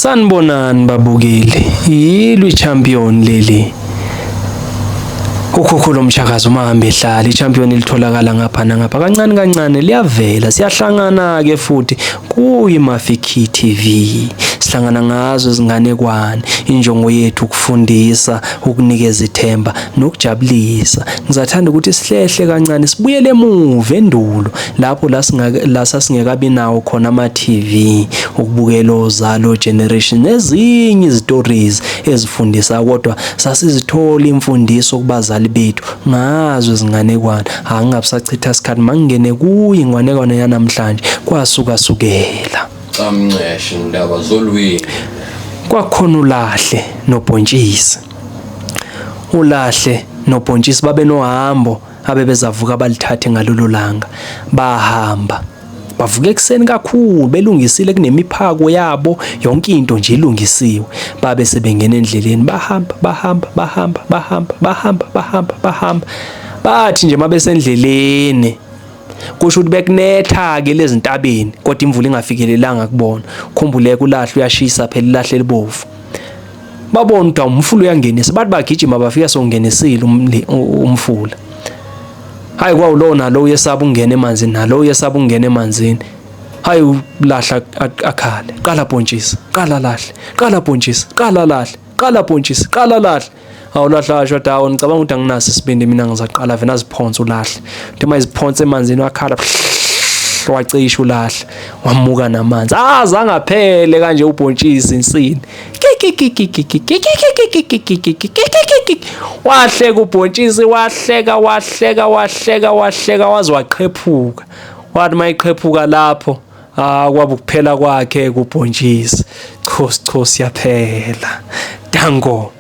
Sanibonani babukeli, yilwi champion leli. Ukhukhula umshakazo mahambe ehlala iChampion litholakala ngapha nangapha kancane kancane liyavela siyahlangana ke futhi kuyiMafiki TV sihlangana ngazo izinganekwane injongo yethu ukufundisa ukunikeza ithemba nokujabulisa ngizathanda ukuthi sihlehle kancane sibuyele emuva endulo lapho la sasingekabi nawo khona ama TV ukubukela ozalo generation nezinye izistories ezifundisa kodwa sasizithola imfundiso kubazali bethu ngazo izinganekwane angingabisachitha isikhathi mangingene kuyi inganekwane yanamhlanje kwasuka sukela amnceshe indaba zolwini kwakhona uLahle noBhontshisi uLahle noBhontshisi babe nohambo abebezavuka balithathe ngalolu langa bahamba bavuka ekseni kakhulu belungisile kunemiphako yabo yonke into nje ilungisiwe babe sebengena endleleni bahamba bathi nje mabesendleleni kusho ukuthi bekunetha ke lezi ntabeni kodwa imvula ingafikelelanga kubona khumbuleke uLahle uyashisa phela iLahle libovu babona ukuthi umfula uyangenisa bathi bagijima bafika songenisile umfula hayi kwawulona lo yesaba ungena emanzini nalo yesaba ungena emanzini hayi uLahle akhale qala Bhontshisi qala Lahle qala Bhontshisi qala Lahle qala Bhontshisi qala Lahle awuLahle asho dawo ngicabanga ukuthi anginaso isibindi mina ngizaqala vena aziphonsa uLahle ukuthi mayiziphonsa emanzini wakhala wacisha uLahle wamuka namanzi azangaphele kanje uBhontshisi insini wahleka uBhontshisi wahleka waze waqhephuka wathi mayiqhephuka lapho kwaba ukuphela kwakhe kuBhontshisi chosi yaphela dango